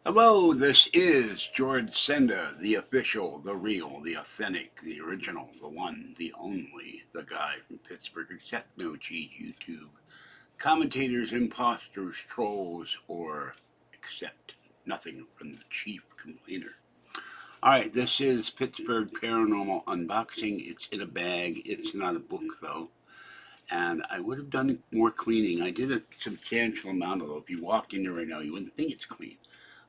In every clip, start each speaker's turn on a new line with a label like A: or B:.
A: Hello, this is George Senda, the official, the real, the authentic, the original, the one, the only, the guy from Pittsburgh, except no cheese YouTube, commentators, imposters, trolls, or except nothing from the chief complainer. Alright, this is Pittsburgh Paranormal Unboxing. It's in a bag. It's not a book, though. And I would have done more cleaning. I did a substantial amount, although if you walked in there right now, you wouldn't think it's clean.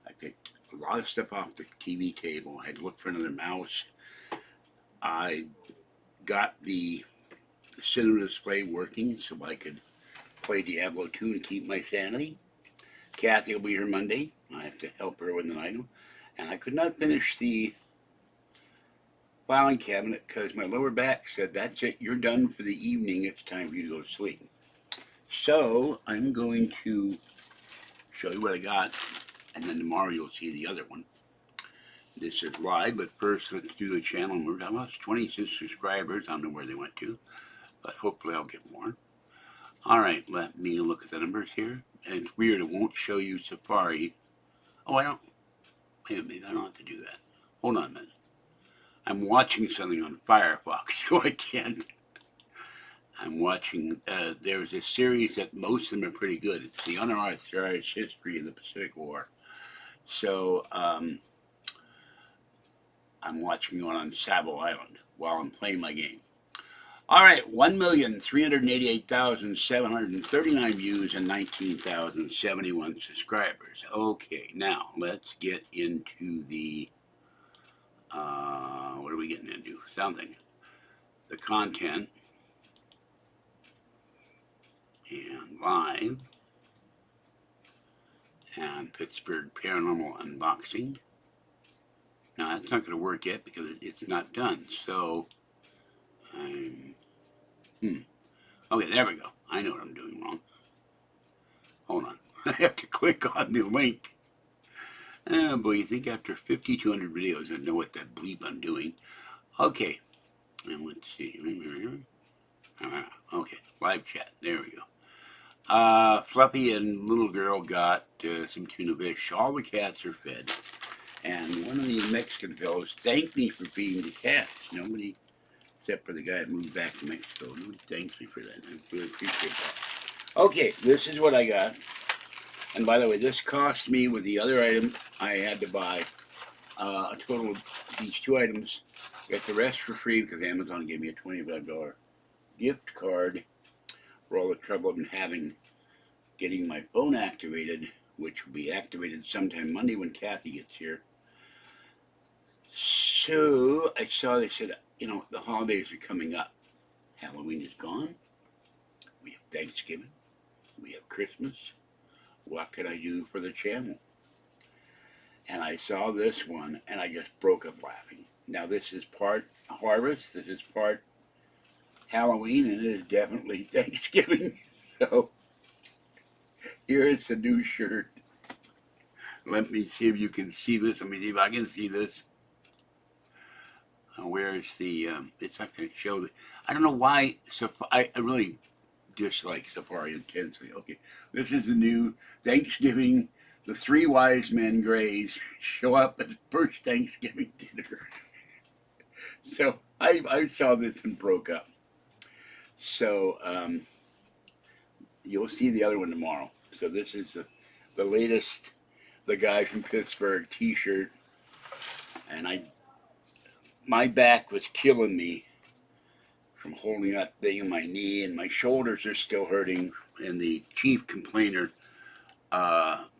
A: I picked a lot of stuff off the TV table. I had to look for another mouse. I got the cinema display working so I could play Diablo 2 and keep my sanity. Kathy will be here Monday. I have to help her with an item. And I could not finish the filing cabinet because my lower back said, that's it, you're done for the evening. It's time for you to go to sleep. So I'm going to show you what I got, and then tomorrow you'll see the other one. This is live, but first let's do the channel. We're almost 26 subscribers. I don't know where they went to, but hopefully I'll get more. Alright, let me look at the numbers here. And it's weird, it won't show you Safari. Oh, I don't. Wait a minute, I don't have to do that. Hold on a minute. I'm watching something on Firefox, so I can't. I'm watching, there's a series that most of them are pretty good. It's the unauthorized history of the Pacific War. So, I'm watching one on Savo Island while I'm playing my game. Alright, 1,388,739 views and 19,071 subscribers. Okay, now let's get into the, what are we getting into? Something. The content. And live. And Pittsburgh Paranormal Unboxing. Now that's not going to work yet because it's not done. So I'm okay, there we go. I know what I'm doing wrong. Hold on. I have to click on the link. Oh boy, you think after 5,200 videos I know what that bleep I'm doing. Okay. And let's see. Okay, live chat. There we go. Fluffy and little girl got some tuna fish. All the cats are fed. And one of these Mexican fellows thanked me for feeding the cats. Nobody, except for the guy that moved back to Mexico, nobody thanks me for that. I really appreciate that. Okay, this is what I got. And by the way, this cost me with the other item I had to buy a total of these two items. Got the rest for free because Amazon gave me a $25 gift card for all the trouble I've been having getting my phone activated, which will be activated sometime Monday when Kathy gets here. So I saw they said, you know, the holidays are coming up. Halloween is gone. We have Thanksgiving. We have Christmas. What can I do for the channel? And I saw this one and I just broke up laughing. Now this is part harvest. This is part Halloween, and it is definitely Thanksgiving. So here is a new shirt. Let me see if you can see this. Let me see if I can see this. Where's the, it's not going to show the, I don't know why, I really dislike Safari intensely. Okay, this is the new Thanksgiving. The three wise men Greys show up at the first Thanksgiving dinner. So I saw this and broke up. So you'll see the other one tomorrow. So this is the latest, the guy from Pittsburgh t-shirt. And my back was killing me from holding that thing in my knee, and my shoulders are still hurting. And the chief complainer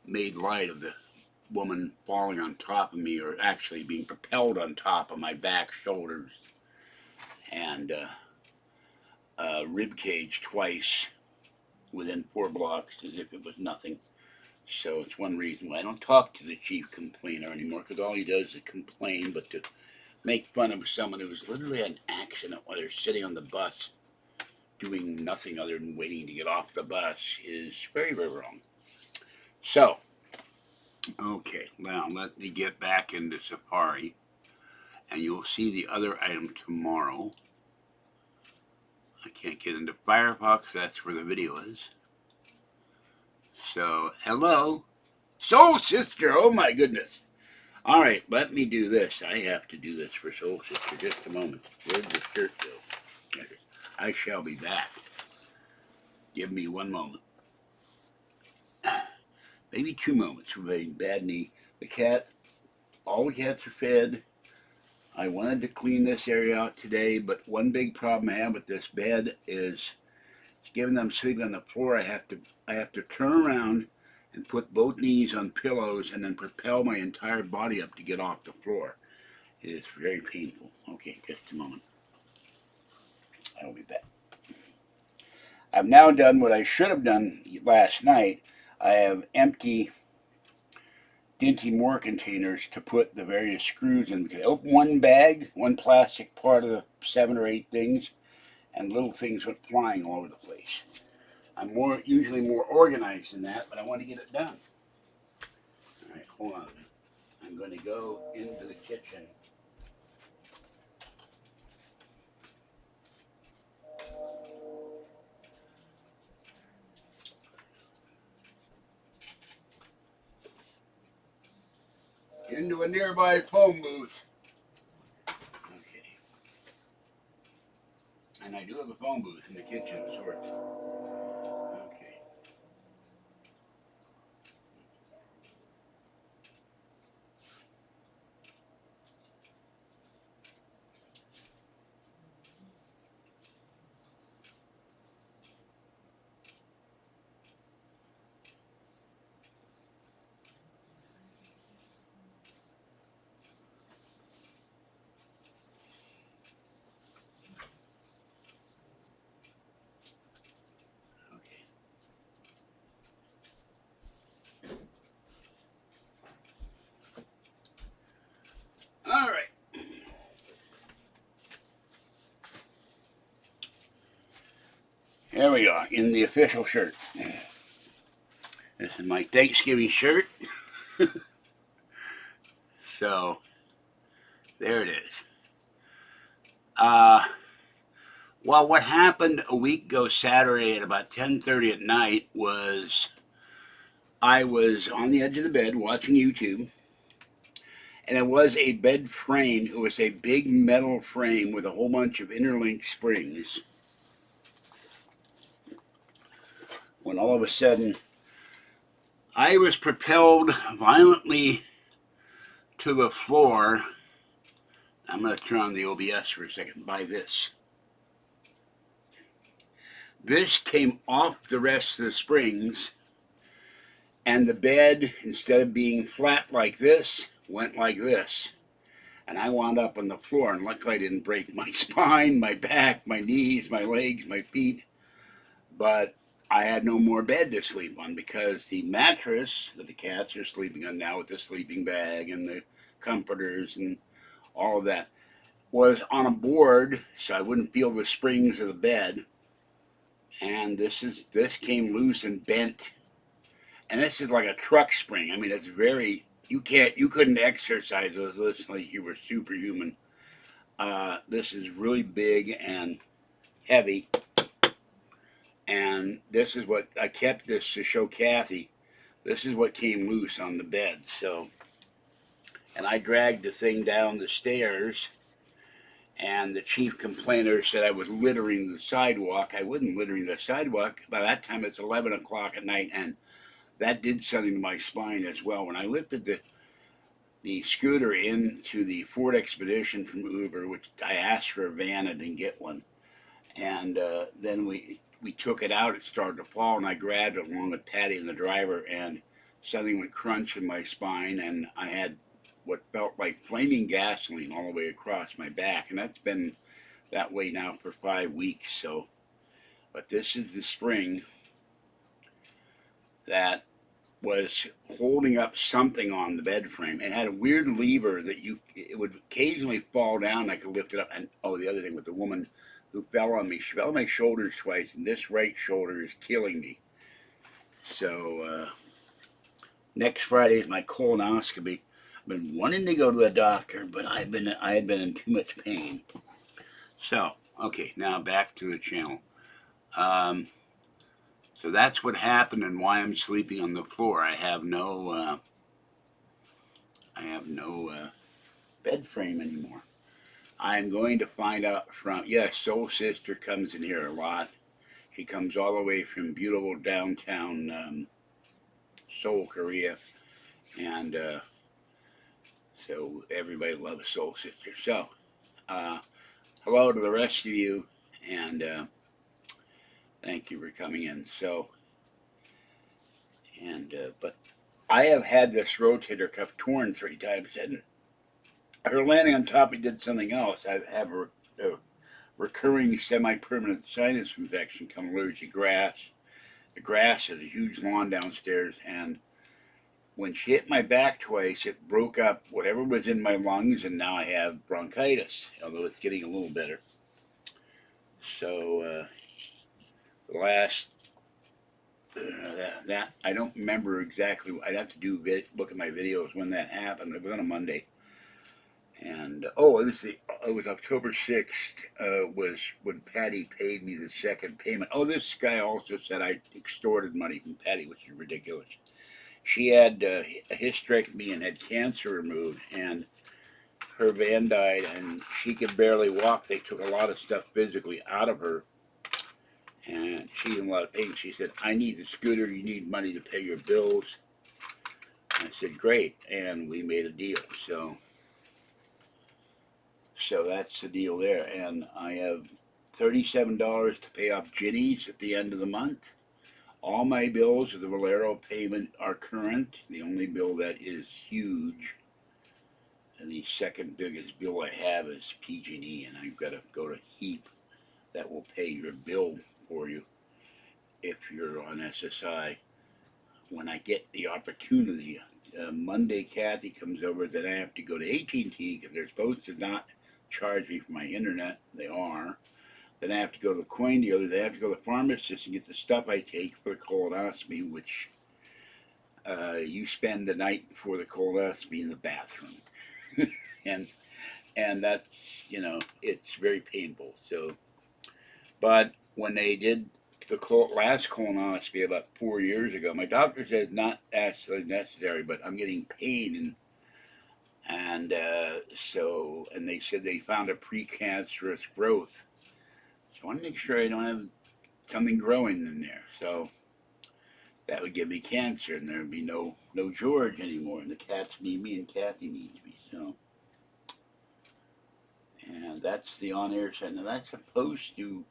A: made light of the woman falling on top of me, or actually being propelled on top of my back, shoulders, and rib cage twice within 4 blocks, as if it was nothing. So it's one reason why I don't talk to the chief complainer anymore, because all he does is complain. But to make fun of someone who was literally an accident while they're sitting on the bus doing nothing other than waiting to get off the bus is very, very wrong. So, okay, now let me get back into Safari, and you'll see the other item tomorrow. I can't get into Firefox, that's where the video is. So, hello, Soul Sister, oh my goodness. All right, let me do this. I have to do this for Soul Sister. Just a moment. Where'd the shirt go? I shall be back. Give me one moment. Maybe 2 moments for my bad knee. The cat, all the cats are fed. I wanted to clean this area out today, but one big problem I have with this bed is given them sleeping on the floor. I have to turn around and put both knees on pillows and then propel my entire body up to get off the floor. It is very painful. Okay, just a moment. I'll be back. I've now done what I should have done last night. I have empty Dinty Moore containers to put the various screws in. Because I opened one bag, one plastic part of the 7 or 8 things, and little things went flying all over the place. I'm usually more organized than that, but I want to get it done. All right, hold on. I'm going to go into the kitchen. Into a nearby phone booth. Okay. And I do have a phone booth in the kitchen of sorts. Okay. All right. Here we are in the official shirt. This is my Thanksgiving shirt. So, there it is. Well, what happened a week ago Saturday at about 10:30 at night was I was on the edge of the bed watching YouTube, and it was a bed frame. It was a big metal frame with a whole bunch of interlinked springs. When all of a sudden, I was propelled violently to the floor. I'm going to turn on the OBS for a second by this. This came off the rest of the springs, and the bed, instead of being flat like this, went like this. And I wound up on the floor, and luckily I didn't break my spine, my back, my knees, my legs, my feet. But I had no more bed to sleep on because the mattress that the cats are sleeping on now with the sleeping bag and the comforters and all of that was on a board, so I wouldn't feel the springs of the bed. And this came loose and bent. And this is like a truck spring. I mean, it's very, you couldn't exercise with this like you were superhuman. This is really big and heavy. And this is what, I kept this to show Kathy. This is what came loose on the bed. So, and I dragged the thing down the stairs, and the chief complainer said I was littering the sidewalk. I wasn't littering the sidewalk. By that time, it's 11 o'clock at night, and that did something to my spine as well. When I lifted the scooter into the Ford Expedition from Uber, which I asked for a van and didn't get one, and then we took it out. It started to fall, and I grabbed it along with Patty and the driver, and something went crunch in my spine, and I had what felt like flaming gasoline all the way across my back, and that's been that way now for 5 weeks. So, but this is the spring that was holding up something on the bed frame. It had a weird lever that it would occasionally fall down. I could lift it up. And oh, the other thing with the woman who fell on me, she fell on my shoulders twice, and this right shoulder is killing me. So next Friday is my colonoscopy. I've been wanting to go to the doctor, but I had been in too much pain. So okay, now back to the channel. So that's what happened and why I'm sleeping on the floor. I have no bed frame anymore. I'm going to find out from, yes, Soul Sister comes in here a lot. She comes all the way from beautiful downtown Seoul, Korea. And so everybody loves Soul Sister. So, uh, hello to the rest of you. And thank you for coming in. So, but I have had this rotator cuff torn 3 times, and her landing on top, of me did something else. I have a recurring semi-permanent sinus infection, come allergic grass. The grass is a huge lawn downstairs, and when she hit my back twice, it broke up whatever was in my lungs, and now I have bronchitis, although it's getting a little better. So the last that I don't remember exactly. I'd have to look at my videos when that happened. It was on a Monday. And it was October 6th was when Patty paid me the second payment. Oh, this guy also said I extorted money from Patty, which is ridiculous. She had a hysterectomy and had cancer removed, and her van died, and she could barely walk. They took a lot of stuff physically out of her, and she's in a lot of pain. She said, "I need the scooter. You need money to pay your bills." I said, "Great," and we made a deal. So that's the deal there. And I have $37 to pay off Ginny's at the end of the month. All my bills of the Valero payment are current. The only bill that is huge, and the second biggest bill I have, is PG&E, and I've got to go to HEAP. That will pay your bill for you if you're on SSI. When I get the opportunity, Monday Kathy comes over, then I have to go to AT&T because they're supposed to not charge me for my internet. They are. Then I have to go to the coin dealer. They have to go to the pharmacist and get the stuff I take for the colonoscopy, which you spend the night before the colonoscopy in the bathroom. and that's, it's very painful. So, but when they did the last colonoscopy about 4 years ago, my doctor said it's not actually necessary, but I'm getting pain, and they said they found a precancerous growth. So I want to make sure I don't have something growing in there. So that would give me cancer, and there would be no George anymore, and the cats need me, and Kathy needs me. So, and that's the on-air set. Now that's supposed to.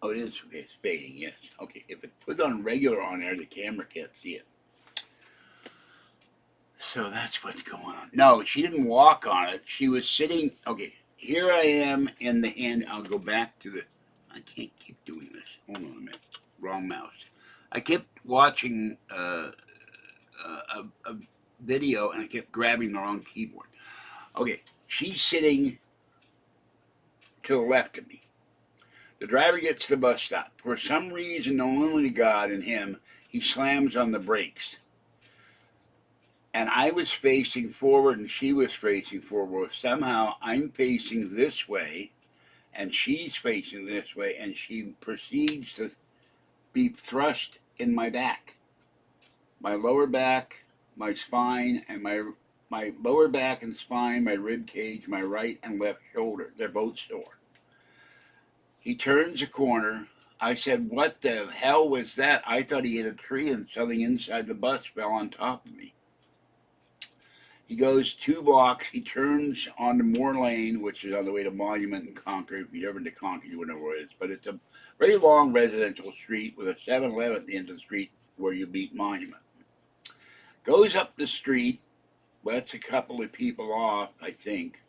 A: Oh, it is. Okay, it's fading. Yes. Okay, if it put on regular on air, the camera can't see it. So that's what's going on. No, she didn't walk on it. She was sitting. Okay, here I am in the hand. I'll go back to the. I can't keep doing this. Hold on a minute. Wrong mouse. I kept watching a video, and I kept grabbing the wrong keyboard. Okay, she's sitting to the left of me. The driver gets to the bus stop. For some reason, known only to God and him, he slams on the brakes. And I was facing forward and she was facing forward. Somehow I'm facing this way and she's facing this way, and she proceeds to be thrust in my back. My lower back, my spine, and my lower back and spine, my rib cage, my right and left shoulder. They're both sore. He turns a corner. I said, "What the hell was that?" I thought he hit a tree and something inside the bus fell on top of me. He goes 2 blocks. He turns onto Moore Lane, which is on the way to Monument and Concord. If you've ever been to Concord, you wouldn't know where it is. But it's a very long residential street with a 7-Eleven at the end of the street where you meet Monument. Goes up the street, lets a couple of people off, I think.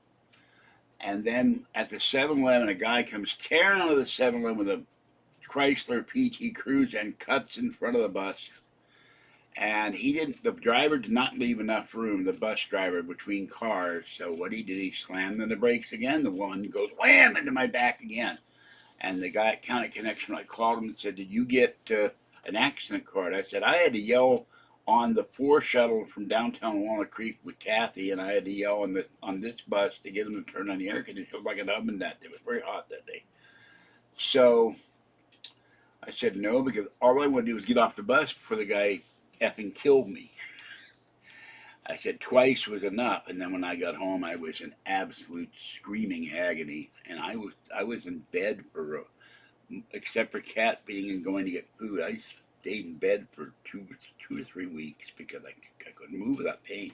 A: And then at the 7-Eleven, a guy comes tearing out of the 7-Eleven with a Chrysler PT Cruiser and cuts in front of the bus. And the driver did not leave enough room, the bus driver, between cars. So what he did, he slammed on the brakes again. The woman goes wham into my back again. And the guy at County Connection, I called him and said, "Did you get an accident card?" I said, "I had to yell on the 4 shuttle from downtown Walnut Creek with Kathy, and I had to yell on this bus to get him to turn on the air conditioner. It was like an oven that day. It was very hot that day." So I said no because all I wanted to do was get off the bus before the guy effing killed me. I said twice was enough, and then when I got home, I was in absolute screaming agony, and I was in bed for except for cat being and going to get food. I stayed in bed for two to 3 weeks because I couldn't move without pain.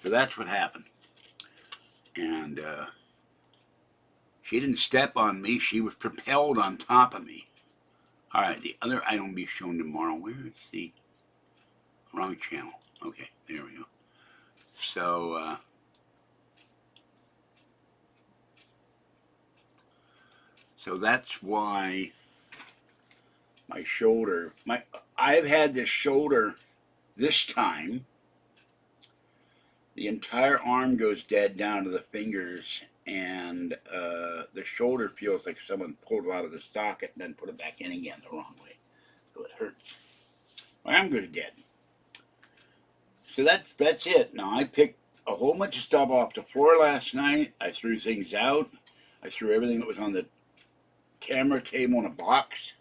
A: So that's what happened, and she didn't step on me; she was propelled on top of me. All right, the other item will be shown tomorrow. Where is the wrong channel? Okay, there we go. So that's why my shoulder, I've had this shoulder this time. The entire arm goes dead down to the fingers, and the shoulder feels like someone pulled it out of the socket and then put it back in again the wrong way. So it hurts. My arm goes dead. So that's it. Now I picked a whole bunch of stuff off the floor last night. I threw things out. I threw everything that was on the camera table in a box.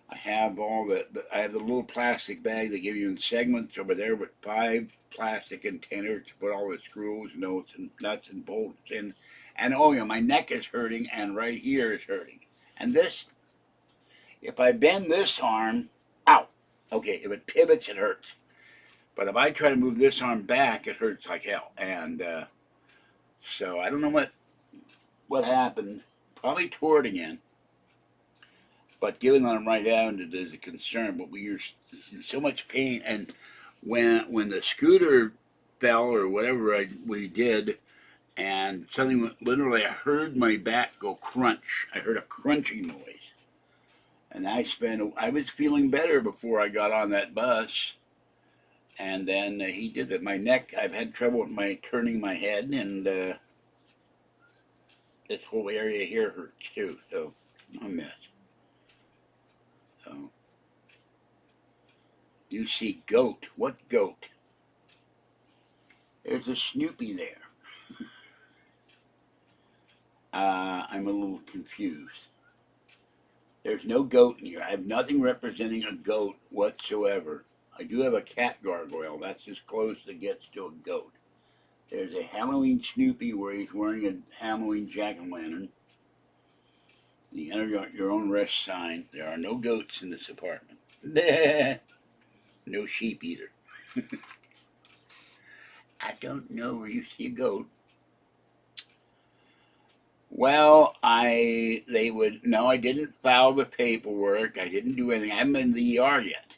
A: I have I have the little plastic bag they give you in segments over there with 5 plastic containers to put all the screws, nuts and bolts in. And oh yeah, my neck is hurting and right here is hurting. And this, if I bend this arm, ow. Okay, if it pivots, it hurts. But if I try to move this arm back, it hurts like hell. And so I don't know what happened. Probably tore it again. But given that I'm right-handed is a concern. But we are in so much pain, and when the scooter fell or whatever we did, and suddenly, literally, I heard my back go crunch. I heard a crunching noise, and I was feeling better before I got on that bus. And then he did that. My neck, I've had trouble with turning my head, and this whole area here hurts too. So, I'm a mess. So, you see goat. What goat? There's a Snoopy there. I'm a little confused. There's no goat in here. I have nothing representing a goat whatsoever. I do have a cat gargoyle. That's as close as it gets to a goat. There's a Halloween Snoopy where he's wearing a Halloween jack-o'-lantern. The enter your own rest sign. There are no goats in this apartment. No sheep either. I don't know where you see a goat. Well, I didn't file the paperwork. I didn't do anything. I haven't been in the ER yet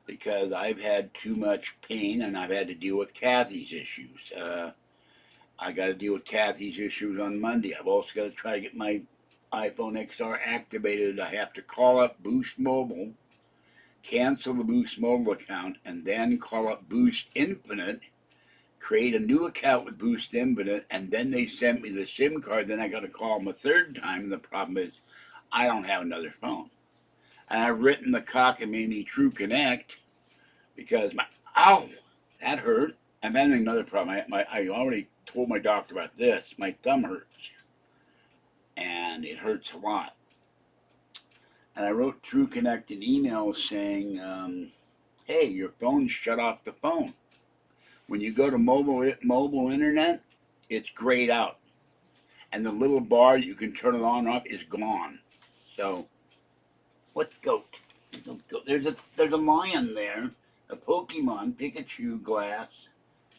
A: because I've had too much pain and I've had to deal with Kathy's issues. I got to deal with Kathy's issues on Monday. I've also got to try to get my iPhone XR activated. I have to call up Boost Mobile, cancel the Boost Mobile account, and then call up Boost Infinite, create a new account with Boost Infinite, and then they sent me the SIM card. Then I got to call them a third time, and the problem is I don't have another phone. And I've written the cockamamie True Connect because ow, that hurt. I'm having another problem. I already told my doctor about this. My thumb hurts, and it hurts a lot. And I wrote True Connect an email saying, hey, your phone's shut off the phone. When you go to mobile internet, it's grayed out. And the little bar that you can turn it on and off is gone. So, what goat? There's a lion there, a Pokemon, Pikachu, Glass,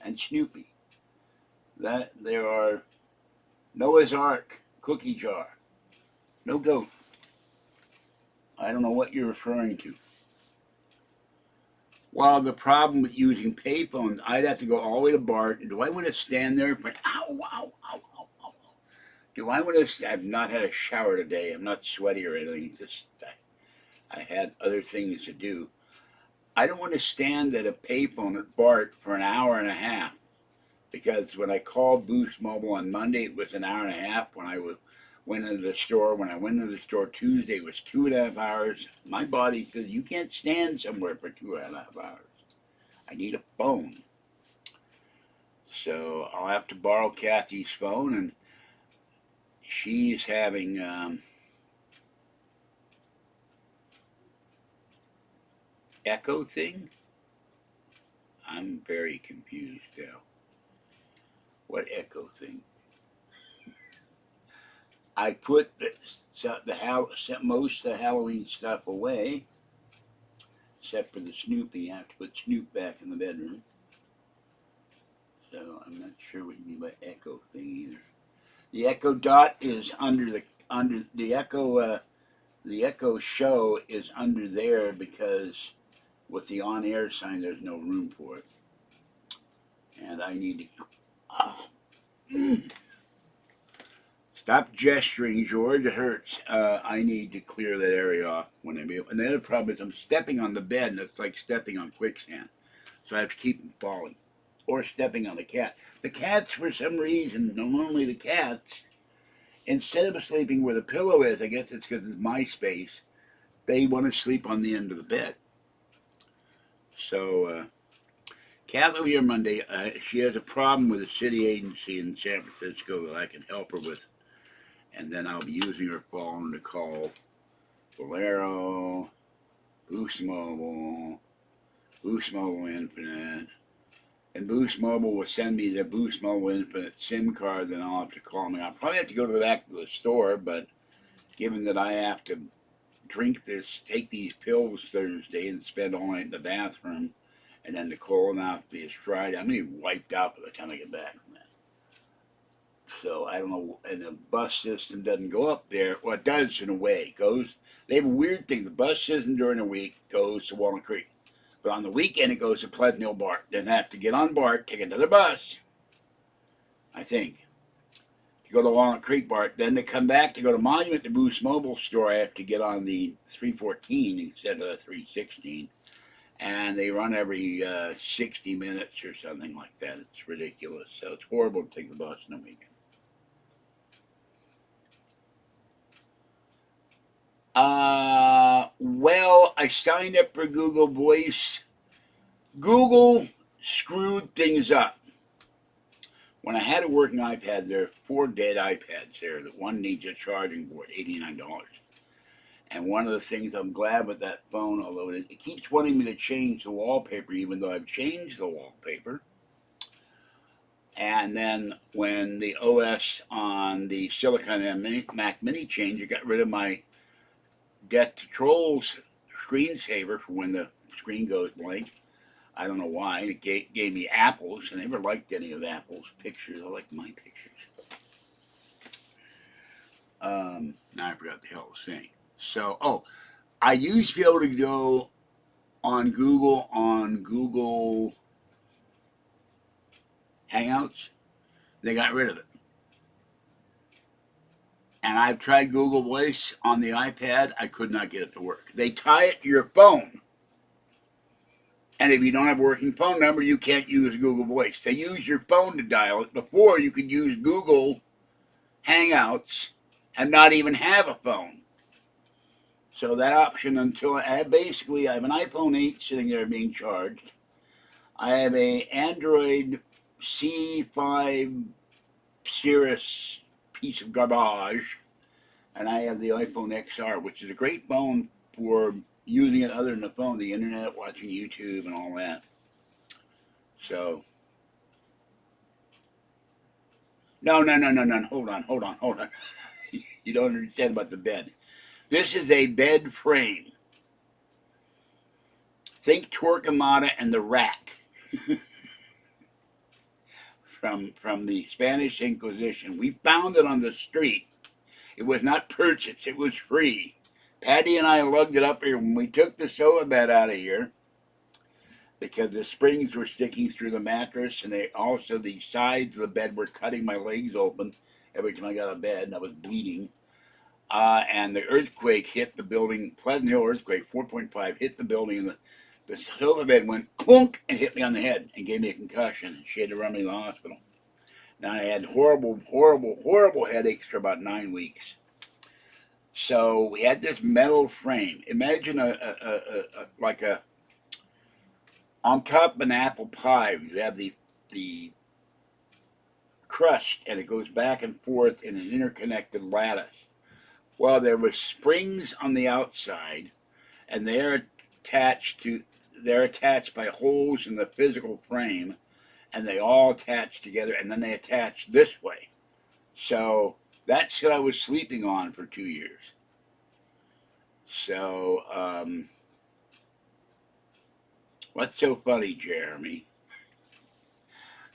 A: and Snoopy. There are Noah's Ark, Cookie Jar. No goat. I don't know what you're referring to. Well, the problem with using payphones, I'd have to go all the way to Bart. Do I want to stand there for ow, ow, ow, ow, ow? Do I want to? I've not had a shower today. I'm not sweaty or anything. Just I had other things to do. I don't want to stand at a payphone at Bart for an hour and a half because when I called Boost Mobile on Monday, it was an hour and a half. When I went into the store, Tuesday, it was 2.5 hours. My body says you can't stand somewhere for 2.5 hours. I need a phone. So I'll have to borrow Kathy's phone, and she's having Echo thing? I'm very confused now. What echo thing? I put most of the Halloween stuff away, except for the Snoopy. I have to put Snoop back in the bedroom. So I'm not sure what you mean by echo thing either. The Echo Dot is under the Echo Show is under there because with the on-air sign, there's no room for it, and I need to. Oh. Stop gesturing, George. It hurts. I need to clear that area off when I be able. And the other problem is I'm stepping on the bed, and it's like stepping on quicksand. So I have to keep from falling, or stepping on the cat. The cats, for some reason, normally the cats, instead of sleeping where the pillow is, I guess it's because it's my space, they want to sleep on the end of the bed. So, Kat will be here Monday. She has a problem with a city agency in San Francisco that I can help her with. And then I'll be using her phone to call Bolero, Boost Mobile Infinite. And Boost Mobile will send me the Boost Mobile Infinite SIM card, then I'll have to call me. I'll probably have to go to the back of the store, but given that I have to take these pills Thursday and spend all night in the bathroom, and then the colonoscopy is Friday, I'm going to be wiped out by the time I get back from that. So I don't know, and the bus system doesn't go up there. Well, it does in a way. It goes. They have a weird thing. The bus system during the week goes to Walnut Creek, but on the weekend it goes to Pleasant Hill BART. Then I have to get on BART, take another bus, I think, to go to Walnut Creek BART. Then to come back to go to Monument to Boost Mobile store, I have to get on the 314 instead of the 316. And they run every 60 minutes or something like that. It's ridiculous. So it's horrible to take the bus in the weekend. Well, I signed up for Google Voice. Google screwed things up. When I had a working iPad, there are 4 dead iPads there. That one needs a charging board, $89. And one of the things I'm glad with that phone, although it keeps wanting me to change the wallpaper, even though I've changed the wallpaper. And then when the OS on the Silicon Mac Mini changed, it got rid of my Death to Trolls screensaver for when the screen goes blank. I don't know why. It gave me apples. I never liked any of Apple's pictures. I like my pictures. Now I forgot the hell I was saying. So, I used to be able to go on Google Hangouts. They got rid of it. And I've tried Google Voice on the iPad. I could not get it to work. They tie it to your phone. And if you don't have a working phone number, you can't use Google Voice. They use your phone to dial it. Before, you could use Google Hangouts and not even have a phone. So that option until I have an iPhone 8 sitting there being charged. I have a Android C5 Cirrus piece of garbage, and I have the iPhone XR, which is a great phone for using it other than the phone, the internet, watching YouTube, and all that. So, no. Hold on. You don't understand about the bed. This is a bed frame. Think Torquemada and the Rack from the Spanish Inquisition. We found it on the street. It was not purchased. It was free. Patty and I lugged it up here when we took the sofa bed out of here because the springs were sticking through the mattress, and the sides of the bed were cutting my legs open every time I got out of bed, and I was bleeding. And the earthquake hit the building. Pleasant Hill earthquake, 4.5, hit the building, and the sofa bed went clunk and hit me on the head and gave me a concussion. And she had to run me to the hospital. Now I had horrible headaches for about 9 weeks. So we had this metal frame. Imagine on top of an apple pie, you have the crust, and it goes back and forth in an interconnected lattice. Well, there were springs on the outside, and they're attached to they're attached by holes in the physical frame, and they all attach together, and then they attach this way. So that's what I was sleeping on for 2 years. So, what's so funny, Jeremy?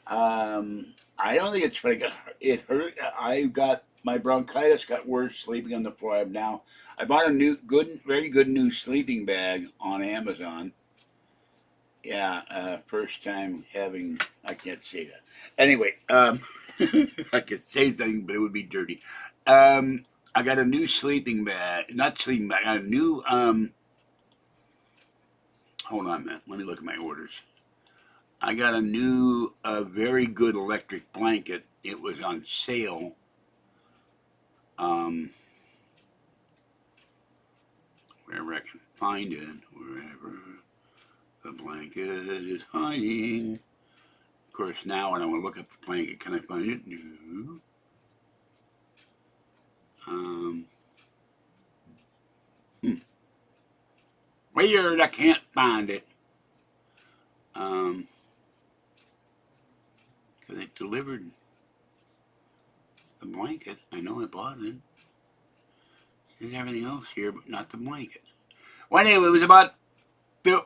A: I don't think it's funny. It hurt. I got my bronchitis got worse sleeping on the floor. I bought a very good new sleeping bag on Amazon. Yeah, first time having. I can't say that. Anyway, I could say something, but it would be dirty. I got a new sleeping bag, not sleeping bag. I got a new. Hold on a minute. Let me look at my orders. I got a new, very good electric blanket. It was on sale. Um, wherever I can find it, wherever the blanket is hiding. Of course, now when I want to look up the blanket, can I find it? No. Weird, I can't find it. Because they delivered the blanket. I know I bought it. There's everything else here, but not the blanket. Well, anyway, it was about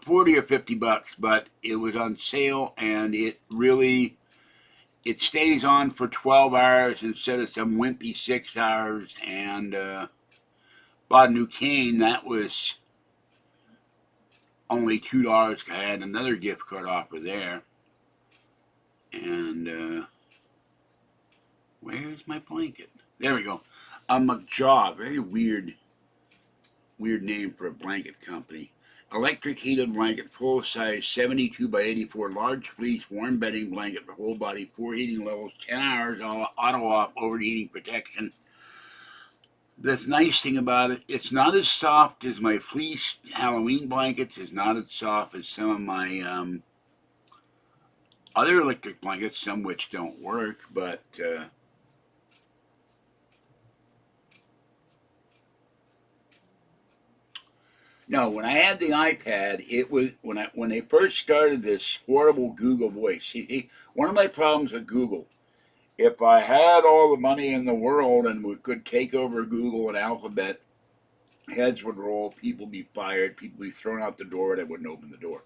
A: 40 or 50 bucks, but it was on sale, and it stays on for 12 hours instead of some wimpy 6 hours. And bought a new cane. That was only $2. I had another gift card offer there. And where's my blanket? There we go. McJaw, very weird name for a blanket company. Electric heated blanket, full size, 72 by 84, large fleece, warm bedding blanket for whole body, 4 heating levels, 10 hours, auto off, overheating protection. The nice thing about it, it's not as soft as my fleece Halloween blankets. It's not as soft as some of my other electric blankets, some which don't work, but no, when I had the iPad, it was when they first started this horrible Google Voice. See, one of my problems with Google, if I had all the money in the world and we could take over Google and Alphabet, heads would roll, people be fired, people be thrown out the door, and I wouldn't open the door.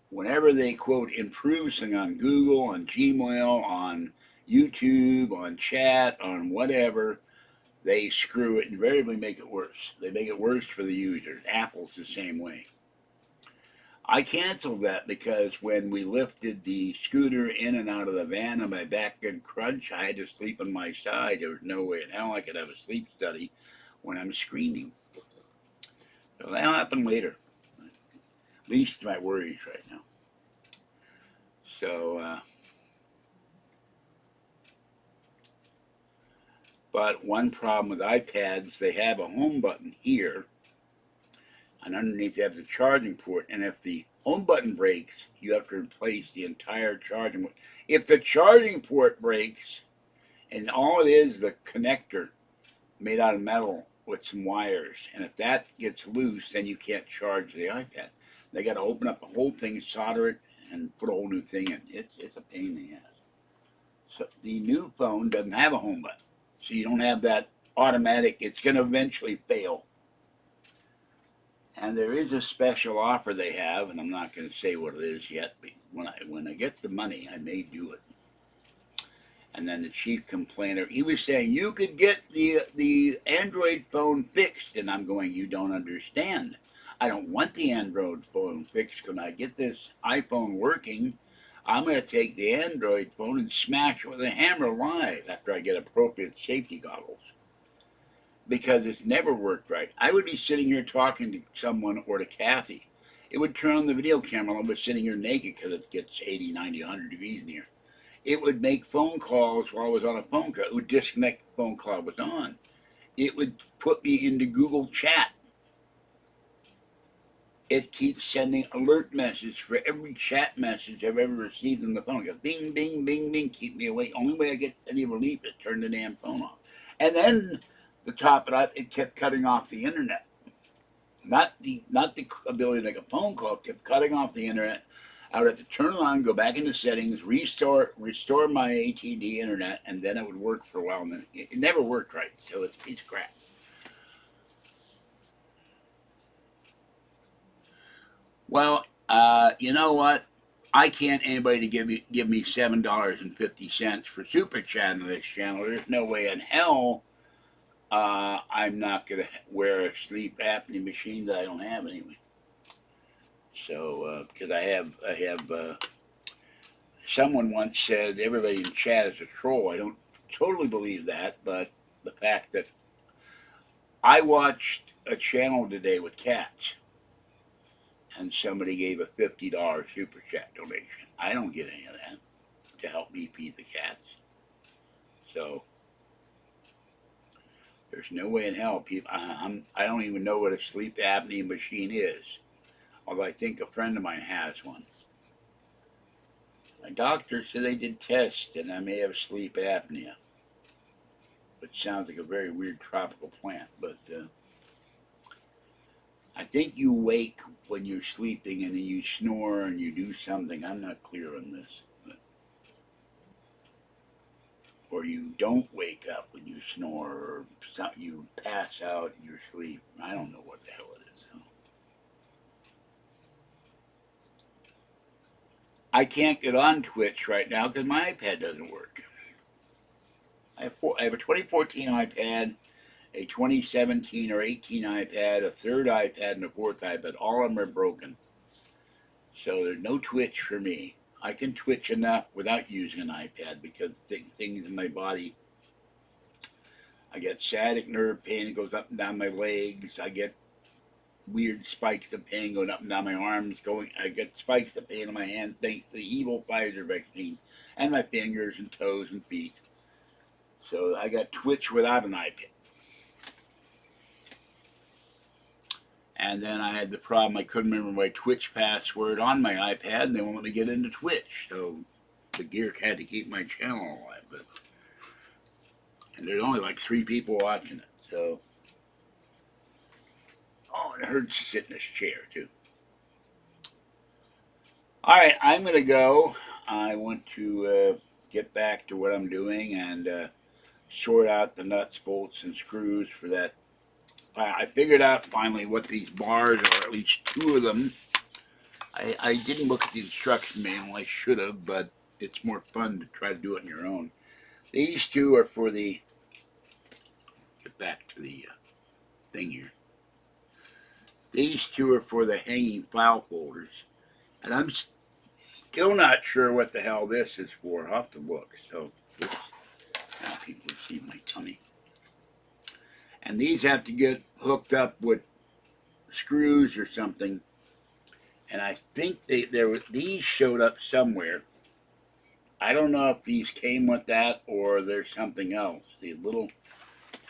A: Whenever they quote improve something on Google, on Gmail, on YouTube, on chat, on whatever, they screw it and invariably make it worse. They make it worse for the users. Apple's the same way. I canceled that because when we lifted the scooter in and out of the van and my back did crunch, I had to sleep on my side. There was no way in hell I could have a sleep study when I'm screaming. So that'll happen later. At least my worries right now. So, but one problem with iPads, they have a home button here, and underneath they have the charging port. And if the home button breaks, you have to replace the entire charging port. If the charging port breaks, and all it is the connector made out of metal with some wires, and if that gets loose, then you can't charge the iPad. They got to open up the whole thing, solder it, and put a whole new thing in. It's a pain in the ass. So the new phone doesn't have a home button, so you don't have that automatic. It's going to eventually fail. And there is a special offer they have, and I'm not going to say what it is yet, but when I get the money, I may do it. And then the chief complainer, he was saying, you could get the Android phone fixed. And I'm going, you don't understand. I don't want the Android phone fixed. When I get this iPhone working, I'm going to take the Android phone and smash it with a hammer live after I get appropriate safety goggles. Because it's never worked right. I would be sitting here talking to someone or to Kathy. It would turn on the video camera and I was sitting here naked because it gets 80, 90, 100 degrees in here. It would make phone calls while I was on a phone call. It would disconnect the phone call I was on. It would put me into Google Chat. It keeps sending alert messages for every chat message I've ever received on the phone. It goes bing, bing, bing, bing, keep me awake. Only way I get any relief is turn the damn phone off. And then, to top it up, it kept cutting off the internet. not the ability to make a phone call. It kept cutting off the internet. I would have to turn it on, go back into settings, restore my AT&T internet, and then it would work for a while. And then it never worked right, so it's a piece of crap. Well, you know what? I can't anybody to give me $7.50 for super chat on this channel. There's no way in hell I'm not gonna wear a sleep apnea machine that I don't have anyway. So because I have someone once said everybody in chat is a troll. I don't totally believe that, but the fact that I watched a channel today with cats and somebody gave a $50 super chat donation. I don't get any of that to help me feed the cats. So there's no way in hell people. I don't even know what a sleep apnea machine is, although I think a friend of mine has one. My doctor said they did tests and I may have sleep apnea, which sounds like a very weird tropical plant. But I think you wake when you're sleeping and then you snore and you do something. I'm not clear on this. Or you don't wake up when you snore, or you pass out in your sleep. I don't know what the hell it is. So. I can't get on Twitch right now because my iPad doesn't work. I have a 2014 iPad, a 2017 or 18 iPad, a third iPad, and a fourth iPad. All of them are broken. So there's no Twitch for me. I can Twitch enough without using an iPad because things in my body. I get sciatic nerve pain that goes up and down my legs. I get weird spikes of pain going up and down my arms. I get spikes of pain in my hands thanks to the evil Pfizer vaccine, and my fingers and toes and feet. So I got Twitch without an iPad. And then I had the problem I couldn't remember my Twitch password on my iPad, and they won't let me get into Twitch. So the gear had to keep my channel alive. And there's only like 3 people watching it. So, oh, it hurts to sit in this chair too. All right, I'm gonna go. I want to get back to what I'm doing and sort out the nuts, bolts, and screws for that. I figured out finally what these bars are, at least 2 of them. I didn't look at the instruction manual. I should have, but it's more fun to try to do it on your own. These 2 are for the. Get back to the thing here. These 2 are for the hanging file folders, and I'm still not sure what the hell this is for. I'll have to look. So now people see my tummy. And these have to get hooked up with screws or something. And I think these showed up somewhere. I don't know if these came with that or there's something else. The little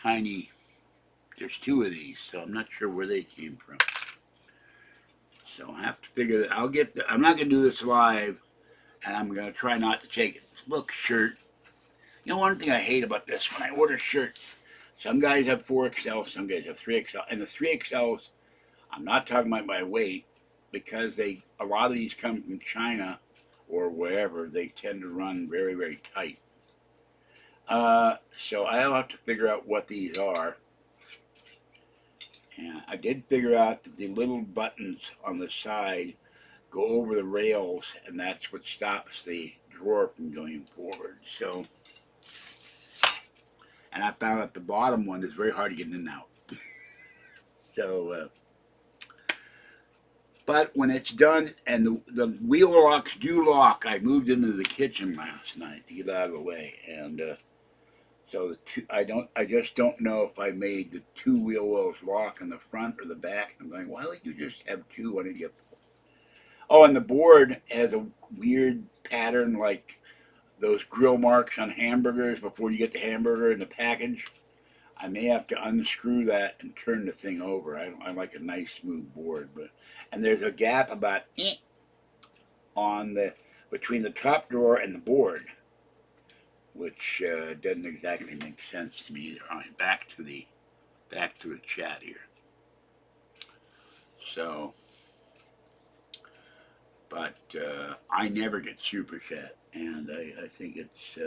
A: tiny. There's 2 of these, so I'm not sure where they came from. So I have to figure that. I'm not gonna do this live, and I'm gonna try not to take it. Look, shirt. You know, one thing I hate about this when I order shirts, some guys have 4XL, some guys have 3XL, and the 3XLs, I'm not talking about by weight, because a lot of these come from China or wherever. They tend to run very, very tight. So I'll have to figure out what these are. And I did figure out that the little buttons on the side go over the rails, and that's what stops the drawer from going forward. So, and I found out the bottom one is very hard to get in and out. So, but when it's done and the wheel locks do lock, I moved into the kitchen last night to get out of the way, and so I just don't know if I made the 2 wheel wells lock in the front or the back. I'm going, why would you just have 2? Why did you have? Oh, and the board has a weird pattern like those grill marks on hamburgers before you get the hamburger in the package. I may have to unscrew that and turn the thing over. I like a nice smooth board, and there's a gap about on between the top drawer and the board, which doesn't exactly make sense to me either. All right, back to the chat here. So, but I never get super chat, and I think it's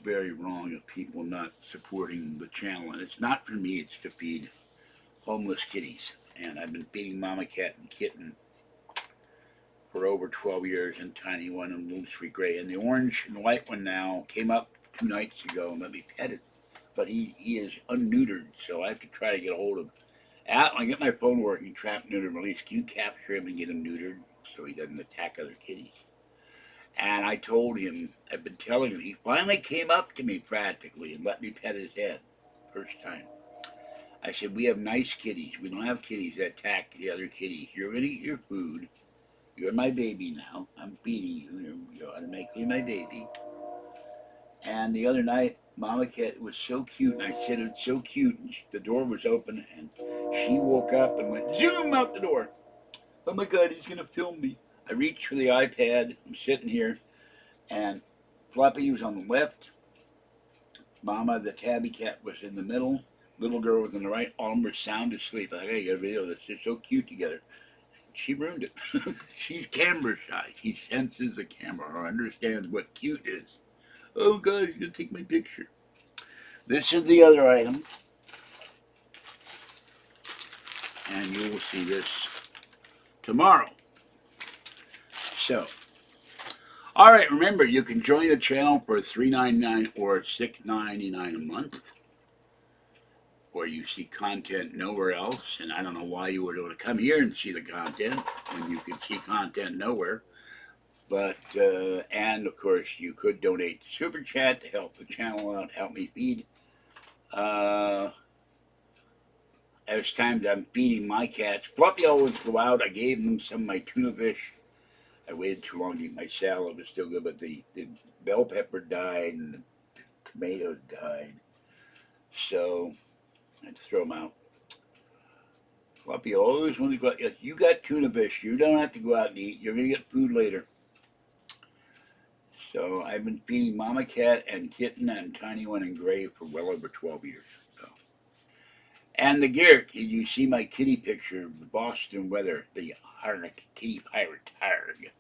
A: very wrong of people not supporting the channel. And it's not for me; it's to feed homeless kitties. And I've been feeding Mama Cat and Kitten for over 12 years, and Tiny One and Little Sweet Gray. And the orange and white one now came up 2 nights ago and let me pet it. But he is unneutered, so I have to try to get a hold of. I get my phone working, trap, neuter, release. Can you capture him and get him neutered so he doesn't attack other kitties? And I told him, I've been telling him, he finally came up to me practically and let me pet his head. First time. I said, we have nice kitties. We don't have kitties that attack the other kitties. You're going to eat your food. You're my baby now. I'm feeding you. You're automatically my baby. And the other night, Mama Cat was so cute, and I said it was so cute, and the door was open, and she woke up and went zoom out the door. Oh my God, he's gonna film me. I reached for the iPad. I'm sitting here, and Floppy was on the left. Mama, the tabby cat, was in the middle. Little girl was on the right. All of them were sound asleep. I gotta get a video of this. They're so cute together. She ruined it. She's camera shy. She senses the camera or understands what cute is. Oh God, he's gonna take my picture. This is the other item, and you will see this tomorrow. So, all right, remember, you can join the channel for $3.99 or $6.99 a month, or you see content nowhere else, and I don't know why you would want to come here and see the content when you can see content nowhere. But, and of course, you could donate to Super Chat to help the channel out, help me feed. There's times I'm feeding my cats. Fluffy always go out. I gave them some of my tuna fish. I waited too long to eat my salad. It was still good, but the bell pepper died and the tomato died. So I had to throw them out. Fluffy always wants to go out. You got tuna fish. You don't have to go out and eat. You're going to get food later. So I've been feeding Mama Cat and Kitten and Tiny One and Gray for well over 12 years. So. And the gear, you see my kitty picture of the Boston weather, the kitty pirate Harg.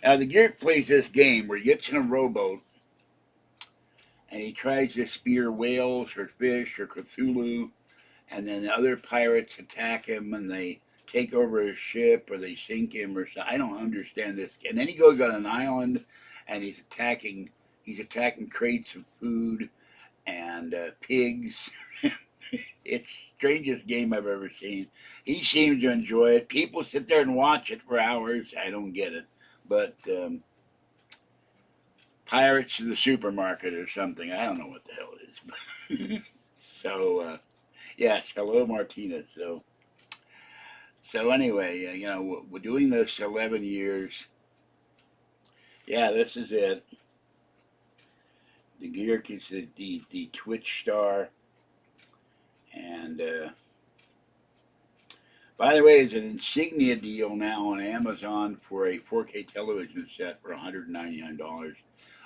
A: Now the gear plays this game where he gets in a rowboat and he tries to spear whales or fish or Cthulhu, and then the other pirates attack him and they take over his ship or they sink him or something. I don't understand this. And then he goes on an island and he's attacking crates of food and pigs. It's the strangest game I've ever seen. He seems to enjoy it. People sit there and watch it for hours. I don't get it. But Pirates of the Supermarket or something. I don't know what the hell it is. So, yes, hello, Martina. So anyway, we're doing this 11 years. Yeah, this is it. The Geark is the Twitch star. And by the way, there's an insignia deal now on Amazon for a 4K television set for $199.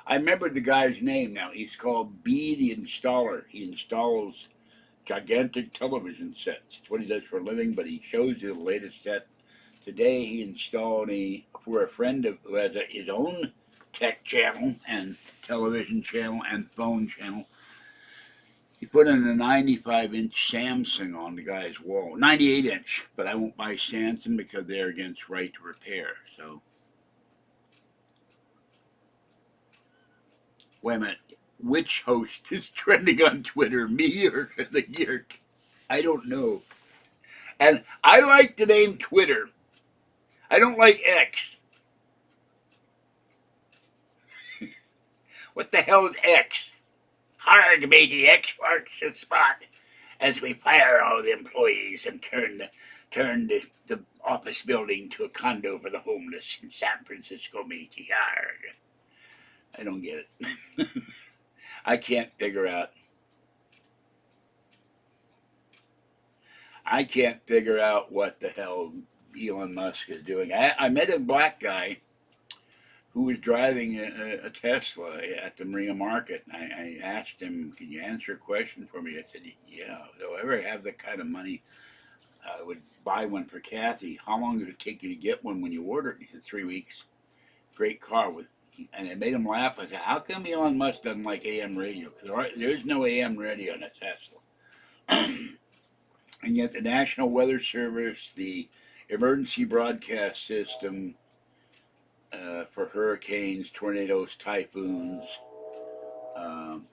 A: I remembered the guy's name now. He's called B the Installer. He installs gigantic television sets. It's what he does for a living, but he shows you the latest set. Today he installed for a friend who has his own tech channel and television channel and phone channel. He put in a 95-inch Samsung on the guy's wall. 98-inch, but I won't buy Samsung because they're against right to repair. So, wait a minute. Which host is trending on Twitter, me or the Geark? I don't know. And I like the name Twitter. I don't like X. What the hell is X? Harg, matey, X marks the spot as we fire all the employees and turn the office building to a condo for the homeless in San Francisco, matey. Harg. I don't get it. I can't figure out what the hell Elon Musk is doing. I met a black guy who was driving a Tesla at the Marina Market. I asked him, can you answer a question for me? I said, yeah, do I ever have the kind of money I would buy one for Kathy. How long did it take you to get one when you ordered it? He said 3 weeks. Great car with, and it made him laugh. I said, "How come Elon Musk doesn't like AM radio? Because there is no AM radio in a Tesla." And yet, the National Weather Service, the emergency broadcast system for hurricanes, tornadoes, typhoons, um,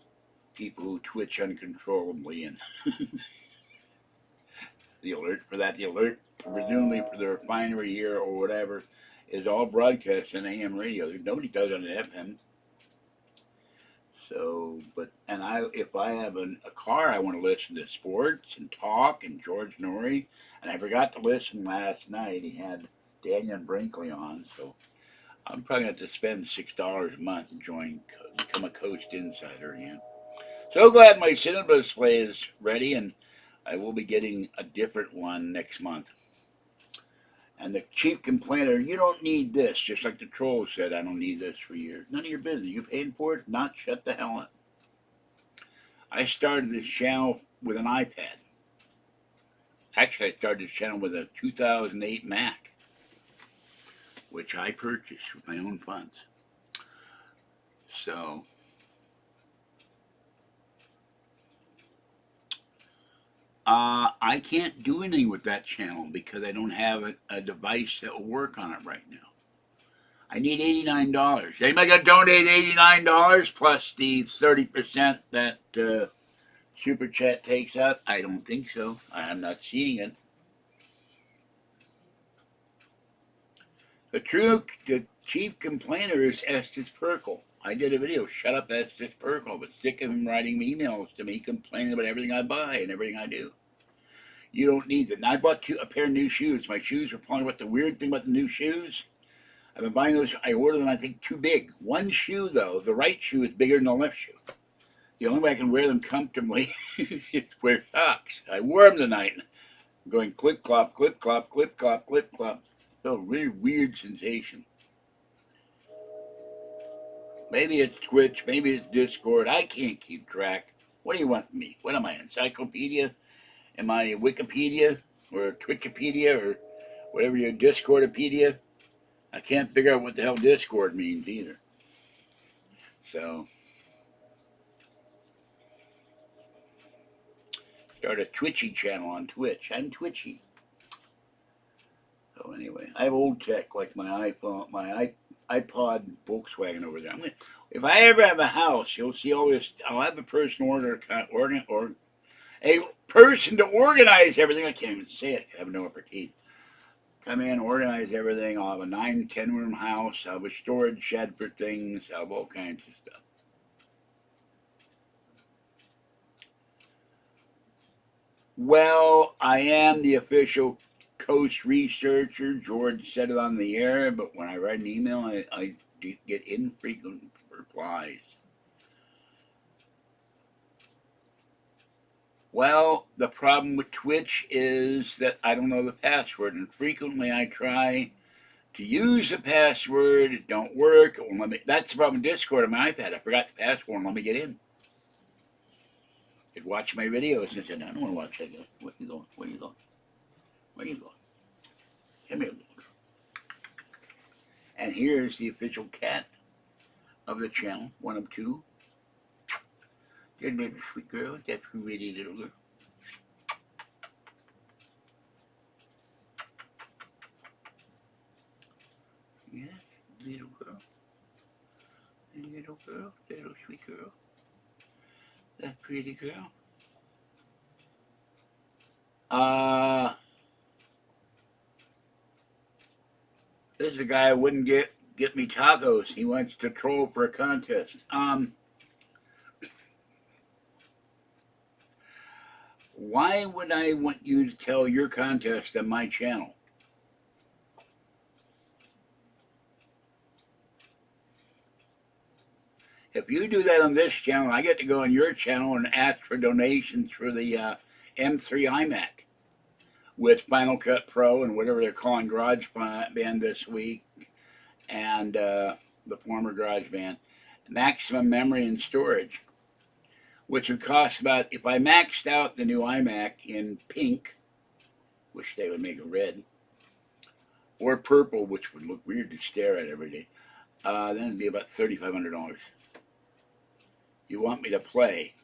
A: people who twitch uncontrollably, and the alert for that, the alert presumably for the refinery here or whatever, is all broadcast on AM radio. Nobody does it on FM. So, but and if I have a car, I want to listen to sports and talk and George Norrie. And I forgot to listen last night. He had Daniel Brinkley on, so I'm probably going to have to spend $6 a month and become a Coast Insider again. So glad my cinema display is ready, and I will be getting a different one next month. And the chief complainer, you don't need this, just like the troll said, I don't need this for years. None of your business. You paid for it, not shut the hell up. I started this channel with an iPad. Actually, I started this channel with a 2008 Mac, which I purchased with my own funds. So, I can't do anything with that channel because I don't have a device that will work on it right now. I need $89. Anybody got to donate $89 plus the 30% that Super Chat takes out? I don't think so. I'm not seeing it. The chief complainer is Estes Perkle. I did a video, shut up Estes Perkle, but sick of him writing emails to me complaining about everything I buy and everything I do. You don't need it. And I bought a pair of new shoes. My shoes are falling apart. The weird thing about the new shoes, I've been buying those. I ordered them, I think, too big. One shoe, though, the right shoe is bigger than the left shoe. The only way I can wear them comfortably is wear socks. I wore them tonight. I'm going clip clop, clip clop, clip clop, clip clop. So really weird sensation. Maybe it's Twitch, maybe it's Discord. I can't keep track. What do you want from me? What am I, an encyclopedia? Am I a Wikipedia or a Twitchipedia or whatever your Discordopedia? I can't figure out what the hell Discord means either. So, start a Twitchy channel on Twitch. I'm Twitchy. So anyway, I have old tech like my iPhone, my iPod Volkswagen over there. If I ever have a house, you'll see all this. I'll have a person a person to organize everything. I can't even say it. I have no upper teeth. Come in, organize everything. I'll have a 9-10 room house. I'll have a storage shed for things. I'll have all kinds of stuff. Well, I am the official Coast researcher. George said it on the air, but when I write an email, I get infrequent replies. Well, the problem with Twitch is that I don't know the password, and frequently I try to use the password. It don't work. It won't let me. That's the problem with Discord on my iPad. I forgot the password and let me get in. It watched my videos and said, I don't want to watch that. Where are you going? Where are you going? Where are you going? Come here. And here's the official cat of the channel, one of two. Good little sweet girl. That's a pretty little girl. Yeah, little girl. Little girl. Little sweet girl. That pretty girl. This is a guy who wouldn't get me tacos. He wants to troll for a contest. Why would I want you to tell your contest on my channel? If you do that on this channel, I get to go on your channel and ask for donations for the M3 iMac with Final Cut Pro and whatever they're calling GarageBand this week, and the former GarageBand. Maximum memory and storage, which would cost about, if I maxed out the new iMac in pink, Wish they would make it red. Or purple, which would look weird to stare at every day. Then it'd be about $3,500. You want me to play?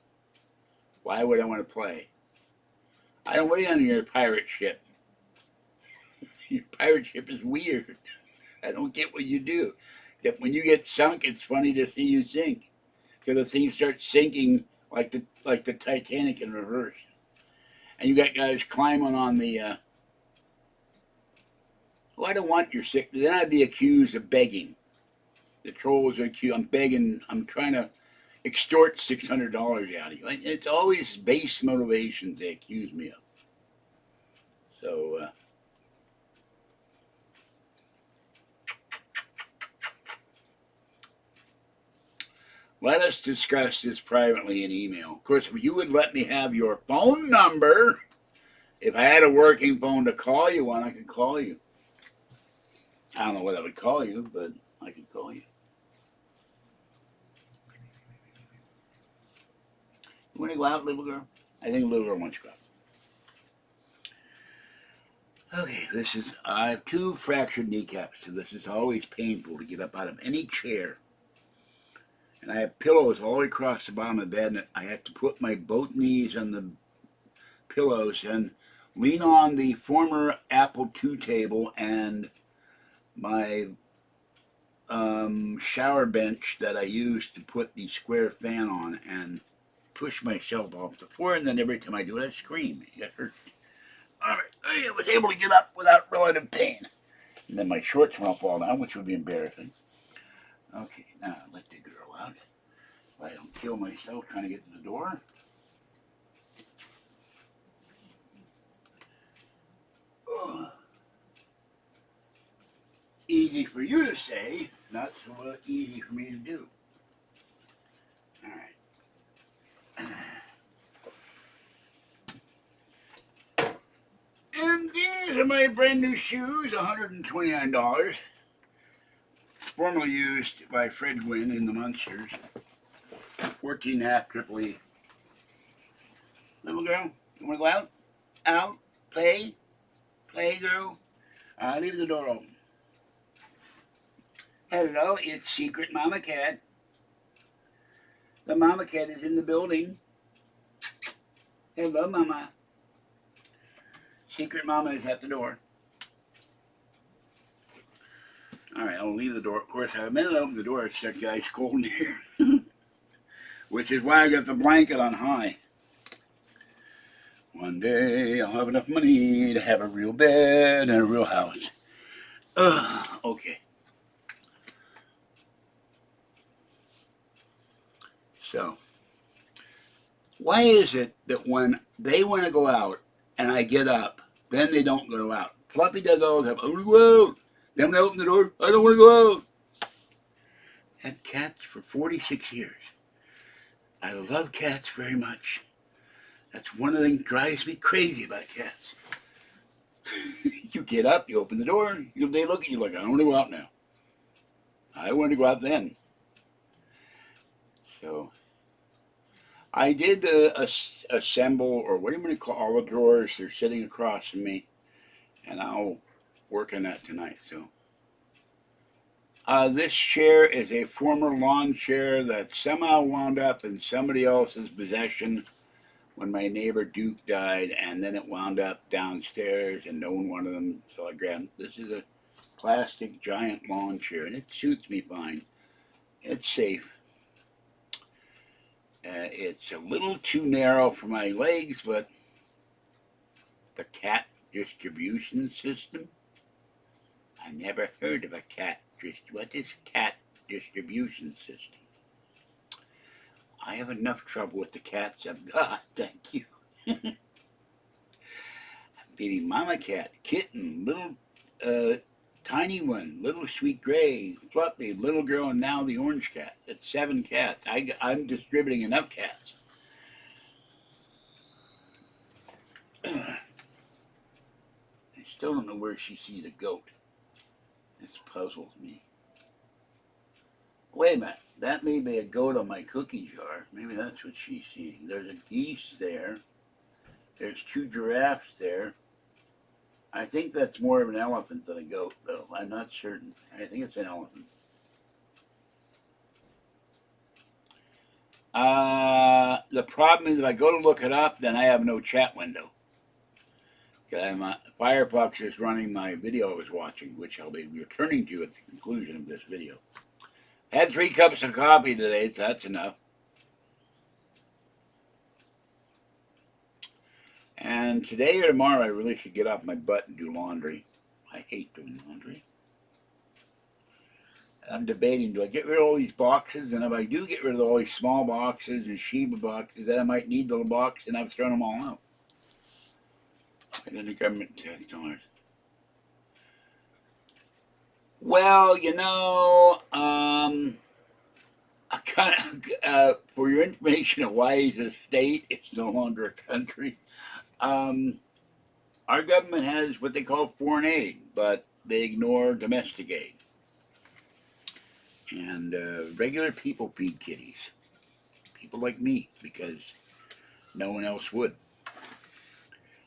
A: Why would I want to play? I don't wait on your pirate ship. Your pirate ship is weird. I don't get what you do. That when you get sunk, it's funny to see you sink. Because the thing starts sinking like the Titanic in reverse. And you got guys climbing on the... well, I don't want your sick. Then I'd be accused of begging. The trolls are accused. I'm begging. I'm trying to extort $600 out of you. It's always base motivations they accuse me of. So, let us discuss this privately in email. Of course, if you would let me have your phone number, if I had a working phone to call you on, I could call you. I don't know what I would call you, but I could call you. You want to go out, little girl? I think little girl wants to go out. Okay, I have 2 fractured kneecaps, so this is always painful to get up out of any chair. And I have pillows all across the bottom of the bed, and I have to put my both knees on the pillows and lean on the former Apple II table and my shower bench that I used to put the square fan on and push myself off the floor, and then every time I do it, I scream. It hurts. All right, I was able to get up without relative pain. And then my shorts won't fall down, which would be embarrassing. Okay, now let the girl out. If I don't kill myself trying to get to the door. Oh. Easy for you to say, not so easy for me to do. All right. And these are my brand new shoes, $129. Formerly used by Fred Gwynn in the Munsters. 14.5 Triple E. Little girl, you want to go out? Out? Play? Play, girl? Leave the door open. Hello, it's Secret Mama Cat. The Mama Cat is in the building. Hello, Mama. Secret Mama is at the door. All right, I'll leave the door. Of course, I have a minute to open the door. It's that guy's cold in here. Which is why I got the blanket on high. One day I'll have enough money to have a real bed and a real house. Okay. So, why is it that when they want to go out and I get up, then they don't go out? Fluffy does all the time. I want to go out. Then when I open the door, I don't want to go out. Had cats for 46 years. I love cats very much. That's one of the things that drives me crazy about cats. You get up, you open the door, they look at you like, I don't want to go out now. I wanted to go out then. So, I did assemble, or what do you want to call all the drawers? They're sitting across from me, and I'll work on that tonight. So, this chair is a former lawn chair that somehow wound up in somebody else's possession when my neighbor Duke died, and then it wound up downstairs, and no one wanted them, so I grabbed it. This is a plastic giant lawn chair, and it suits me fine. It's safe. It's a little too narrow for my legs, but the cat distribution system? I never heard of a cat what is cat distribution system? I have enough trouble with the cats I've got, thank you. I'm feeding Mama Cat, Kitten, little tiny one, little sweet gray, Fluffy, little girl, and now the orange cat. That's 7 cats. I'm distributing enough cats. I still don't know where she sees a goat. This puzzles me. Wait a minute. That may be a goat on my cookie jar. Maybe that's what she's seeing. There's a geese there. There's 2 giraffes there. I think that's more of an elephant than a goat, though. I'm not certain. I think it's an elephant. The problem is if I go to look it up, then I have no chat window. Firefox is running my video I was watching, which I'll be returning to at the conclusion of this video. Had 3 cups of coffee today, so that's enough. And today or tomorrow, I really should get off my butt and do laundry. I hate doing laundry. I'm debating, do I get rid of all these boxes? And if I do get rid of all these small boxes and Sheba boxes, then I might need the box, and I've thrown them all out. And then the government tax dollars. Well, for your information, Hawaii is a state. It's no longer a country. Our government has what they call foreign aid, but they ignore domestic aid. And regular people feed kitties. People like me, because no one else would.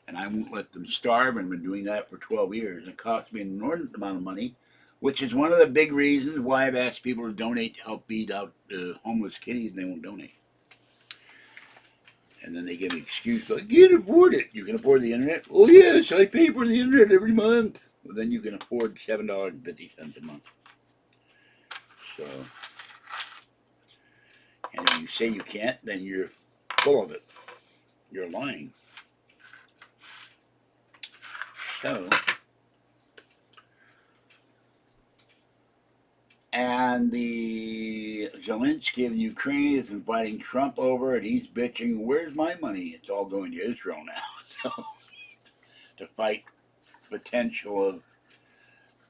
A: And I won't let them starve, and I've been doing that for 12 years. It costs me an inordinate amount of money, which is one of the big reasons why I've asked people to donate to help feed out homeless kitties, and they won't donate. And then they give me excuses like, you can't afford it. You can afford the internet? Oh, yes, I pay for the internet every month. Well, then you can afford $7.50 a month. So, and if you say you can't, then you're full of it. You're lying. So, and the Zelensky of Ukraine is inviting Trump over, and he's bitching, where's my money? It's all going to Israel now. So, to fight potential of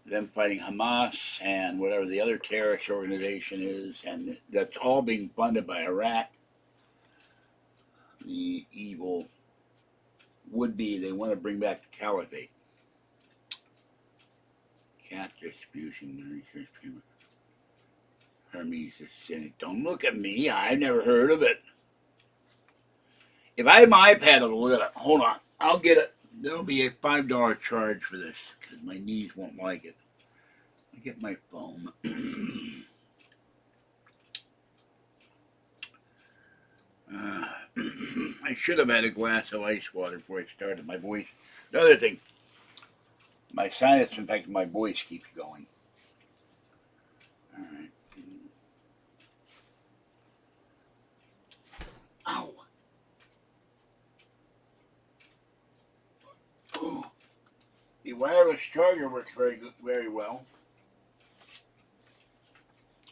A: them fighting Hamas and whatever the other terrorist organization is, and that's all being funded by Iraq. The evil would be they want to bring back the caliphate. Cat distribution research payment. Hermes is cynic. Don't look at me. I've never heard of it. If I have my iPad, I'll look at it. Hold on. I'll get it. There'll be a $5 charge for this because my knees won't like it. I'll get my phone. I should have had a glass of ice water before I started. My voice. Another thing. My sinus infection, my voice keeps going. All right. Ow. Ooh. The wireless charger works very well.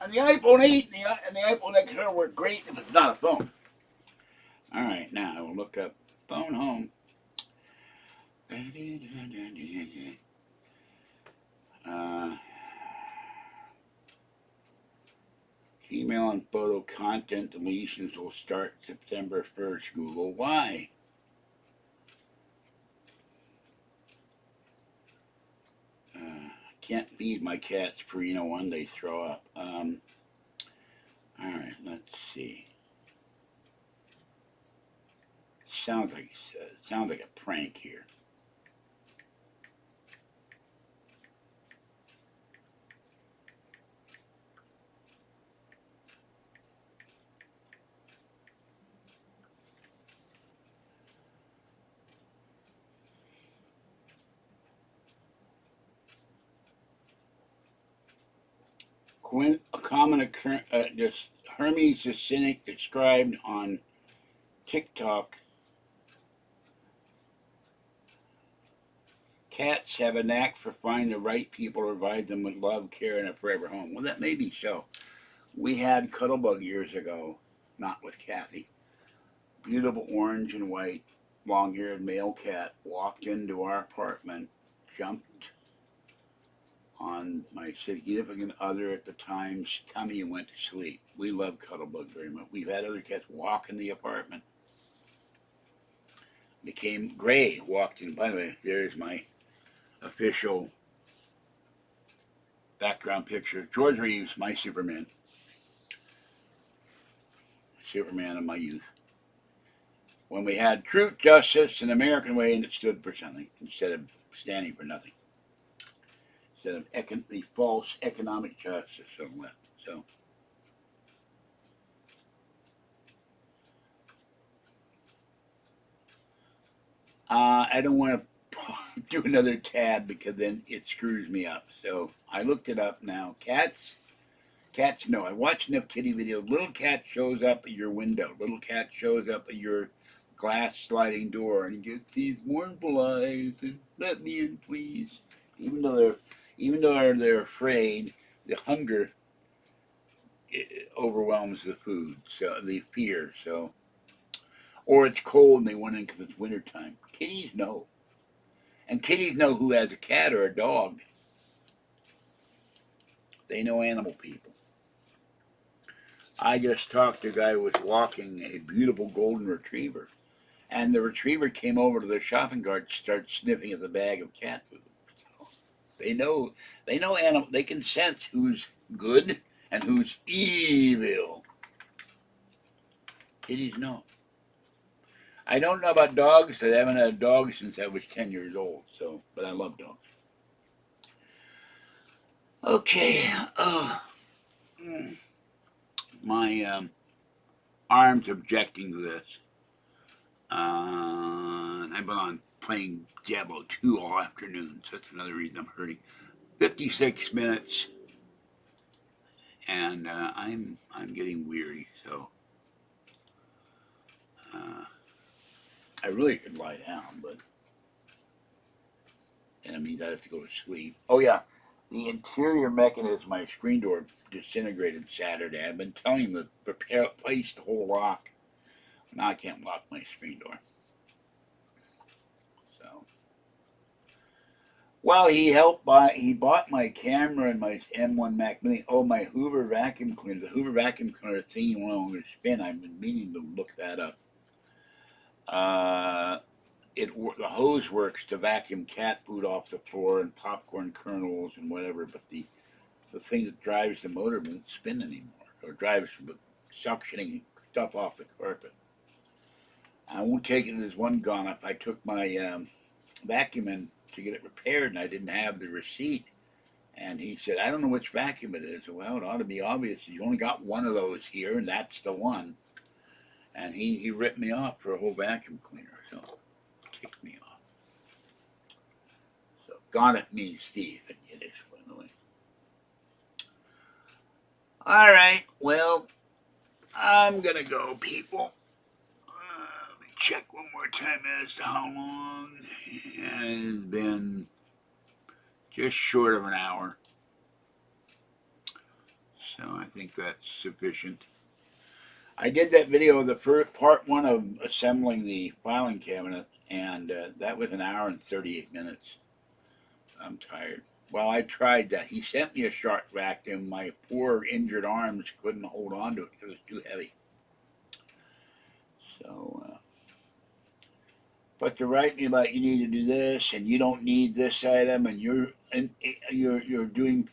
A: And the iPhone 8 and the iPhone XR work great if it's not a phone. All right, now I will look up phone home. Email and photo content deletions will start September 1st. Google, why? Can't feed my cats Purina one, they throw up. All right, let's see. Sounds like a prank here. A common occurrence, just Hermes the Cynic described on TikTok. Cats have a knack for finding the right people to provide them with love, care, and a forever home. Well, that may be so. We had Cuttlebug years ago, not with Kathy. Beautiful orange and white, long-haired male cat walked into our apartment, jumped on my significant other at the time's tummy and went to sleep. We love Cuttlebug very much. We've had other cats walk in the apartment. Became gray, walked in. By the way, there's my official background picture. George Reeves, my Superman. Superman of my youth. When we had truth, justice, and American way, and it stood for something instead of standing for nothing. Instead of the false economic justice on the left. So, I don't want to do another tab because then it screws me up. So I looked it up now. Cats, no. I watched enough kitty videos. Little cat shows up at your window. Little cat shows up at your glass sliding door and gets these mournful eyes and let me in, please. Even though they're afraid, the hunger overwhelms the food, so the fear. So, or it's cold and they want in because it's wintertime. Kitties know, and kitties know who has a cat or a dog. They know animal people. I just talked to a guy who was walking a beautiful golden retriever, and the retriever came over to the shopping cart and started sniffing at the bag of cat food. So they know animal. They can sense who's good and who's evil. Kitties know. I don't know about dogs. I haven't had a dog since I was 10 years old. So, but I love dogs. Okay. My arm's objecting to this. I've been on playing Diablo 2 all afternoon, so that's another reason I'm hurting. 56 minutes, and I'm getting weary. So I really could lie down, but and it means I have to go to sleep. Oh yeah, the interior mechanism of my screen door disintegrated Saturday. I've been telling him to prepare, place the whole lock. Now I can't lock my screen door. So, well, he bought my camera and my M1 Mac Mini. Oh, my Hoover vacuum cleaner. The Hoover vacuum cleaner thing no longer spin. I've been meaning to look that up. The hose works to vacuum cat food off the floor and popcorn kernels and whatever, but the thing that drives the motor won't spin anymore, or drives suctioning stuff off the carpet. I won't take it as one gone up. I took my vacuum in to get it repaired, and I didn't have the receipt. And he said, I don't know which vacuum it is. Well, it ought to be obvious. You only got one of those here, and that's the one. And he ripped me off for a whole vacuum cleaner. So, kicked me off. So, got it means Steve in Yiddish, by the way. All right, well, I'm going to go, people. Let me check one more time as to how long. It's been just short of an hour. So I think that's sufficient. I did that video of the first part one of assembling the filing cabinet, and that was an hour and 38 minutes. I'm tired. Well, I tried that. He sent me a shark vacuum. My poor injured arms couldn't hold on to it because it was too heavy. So, but to write me about you need to do this and you don't need this item and you're doing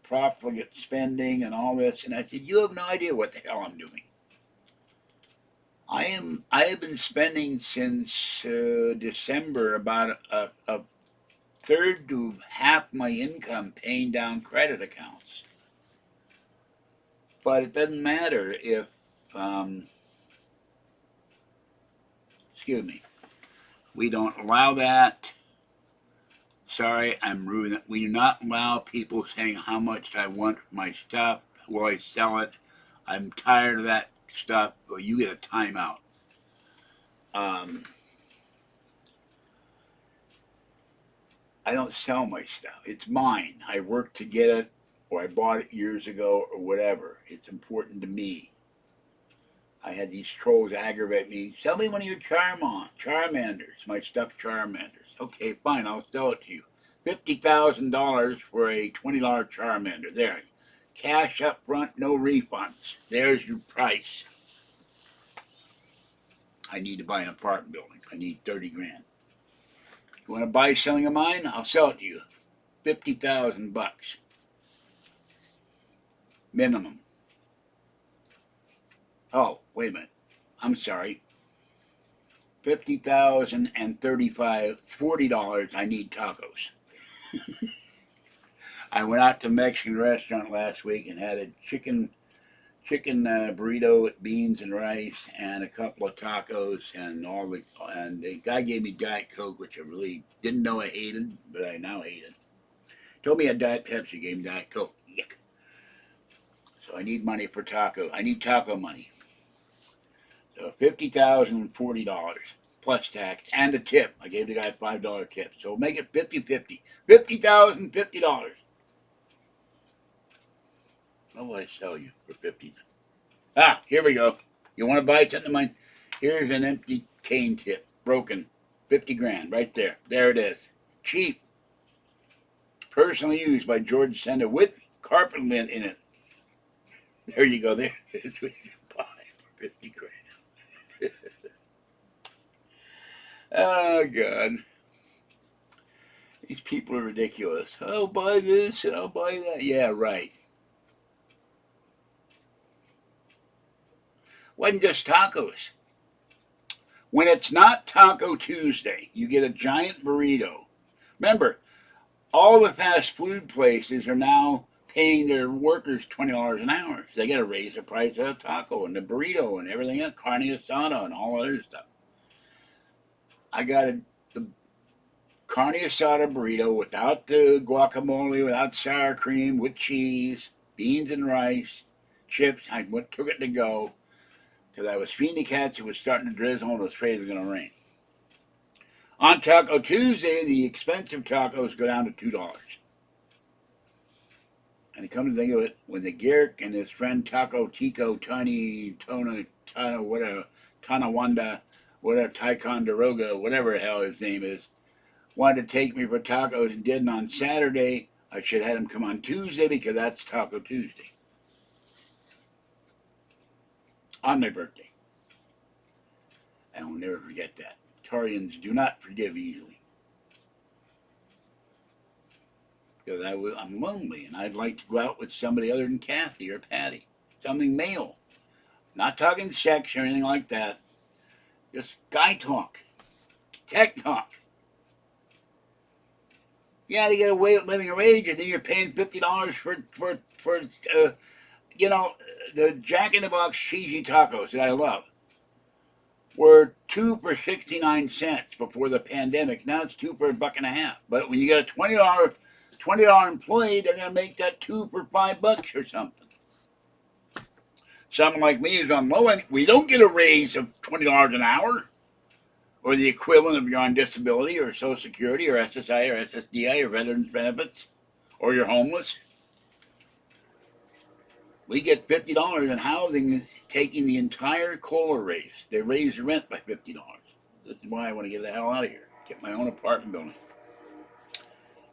A: profligate spending and all this, and I said you have no idea what the hell I'm doing. I have been spending since December about a third to half my income paying down credit accounts. But it doesn't matter if, excuse me, we don't allow that. Sorry, I'm rude. We do not allow people saying how much I want for my stuff. Will I sell it? I'm tired of that stuff. Well, you get a timeout. I don't sell my stuff. It's mine. I worked to get it, or I bought it years ago, or whatever. It's important to me. I had these trolls aggravate me. Sell me one of your Charmanders, my stuffed Charmanders. Okay, fine, I'll sell it to you. $50,000 for a $20 Charmander. There. Cash up front, no refunds. There's your price. I need to buy an apartment building. I need 30 grand. You want to buy something of mine? I'll sell it to you. 50,000 bucks. Minimum. Oh, wait a minute. I'm sorry. $50,000 and $40. I need tacos. I went out to a Mexican restaurant last week and had a chicken burrito with beans and rice and a couple of tacos and the guy gave me Diet Coke, which I really didn't know I hated, but I now hate it. Told me a Diet Pepsi, gave me Diet Coke. Yuck. So I need money for taco. I need taco money. So $50,040 plus tax and a tip. I gave the guy a $5 tip. So make it 50-50. $50,050. What will I sell you for 50? Ah, here we go. You want to buy something of mine? Here's an empty cane tip, broken, 50 grand, right there. There it is. Cheap. Personally used by George Senda with carpet lint in it. There you go. There is what you buy for 50 grand. Oh, God. These people are ridiculous. I'll buy this and I'll buy that. Yeah, right. Wasn't just tacos. When it's not Taco Tuesday, you get a giant burrito. Remember, all the fast food places are now paying their workers $20 an hour. So they got to raise the price of the taco and the burrito and everything else, carne asada and all other stuff. I got the carne asada burrito without the guacamole, without sour cream, with cheese, beans and rice, chips. I took it to go because I was feeding the cats. It was starting to drizzle and I was afraid it was going to rain. On Taco Tuesday, the expensive tacos go down to $2. And come to think of it, when the Garrick and his friend Taco Tico, Tana, whatever, Tanawanda, whatever, Ticonderoga, whatever the hell his name is, wanted to take me for tacos and didn't on Saturday, I should have had him come on Tuesday because that's Taco Tuesday. On my birthday. And I'll never forget that. Tarians do not forgive easily. Because I'm lonely and I'd like to go out with somebody other than Kathy or Patty. Something male. Not talking sex or anything like that. Just guy talk. Tech talk. Yeah, to get away with living wage, and then you're paying $50 for the Jack in the Box cheesy tacos that I love. Were 2 for 69 cents before the pandemic. Now it's 2 for $1.50. But when you get a $20 employee, they're gonna make that 2 for $5 or something. Someone like me is on low end. We don't get a raise of $20 an hour, or the equivalent if you're on disability or Social Security or SSI or SSDI or Veterans Benefits, or you're homeless. We get $50 in housing, taking the entire COLA raise. They raise the rent by $50. This is why I want to get the hell out of here. Get my own apartment building.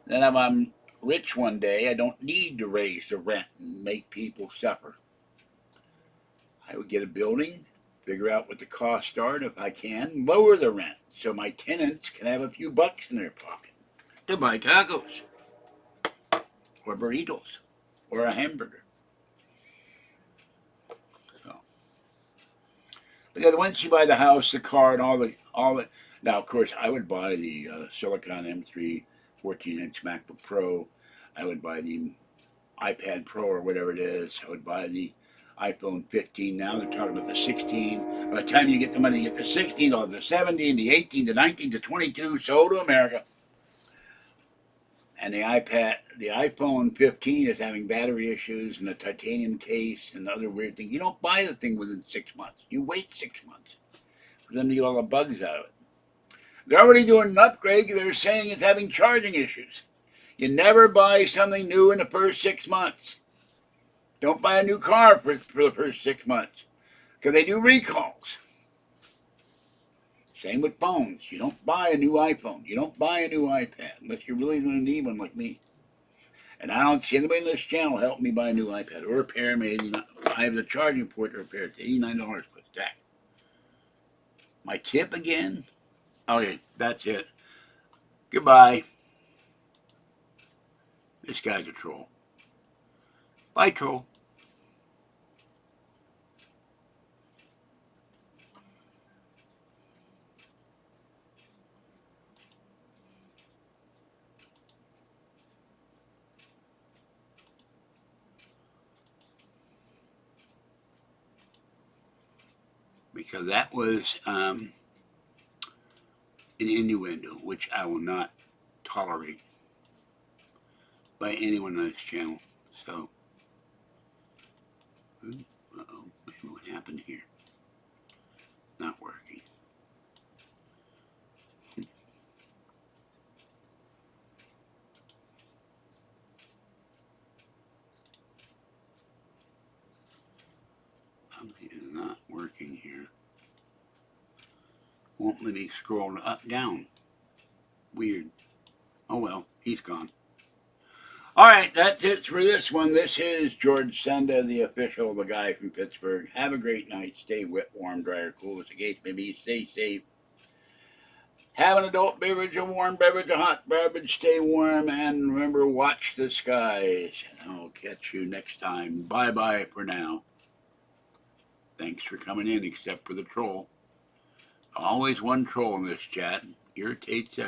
A: Then if I'm rich one day, I don't need to raise the rent and make people suffer. I would get a building, figure out what the costs are, and if I can, lower the rent so my tenants can have a few bucks in their pocket to buy tacos or burritos or a hamburger. So, because once you buy the house, the car, and all the now, of course, I would buy the Silicon M3 14-inch MacBook Pro. I would buy the iPad Pro or whatever it is. I would buy the iPhone 15. Now they're talking about the 16. By the time you get the money, you get the 16, or the 17, the 18, the 19, the 22, sold to America. And the iPhone 15 is having battery issues and a titanium case and other weird things. You don't buy the thing within 6 months. You wait 6 months for them to get all the bugs out of it. They're already doing an upgrade. They're saying it's having charging issues. You never buy something new in the first 6 months. Don't buy a new car for the first 6 months because they do recalls. Same with phones. You don't buy a new iPhone. You don't buy a new iPad unless you're really going to need one like me. And I don't see anybody in this channel helping me buy a new iPad or repair me. I have the charging port to repair it. It's $89 plus tax. My tip again? Okay, that's it. Goodbye. This guy's a troll. Bye, troll. because that was an innuendo, which I will not tolerate by anyone on this channel. So, uh-oh, what happened here? Not working. Something is not working here. Won't let me scroll up, down. Weird. Oh well, he's gone. Alright, that's it for this one. This is George Senda, the official, the guy from Pittsburgh. Have a great night. Stay wet, warm, dry, or cool as the case may be. Stay safe. Have an adult beverage, a warm beverage, a hot beverage. Stay warm, and remember, watch the skies. I'll catch you next time. Bye-bye for now. Thanks for coming in, except for the troll. Always one troll in this chat. Irritates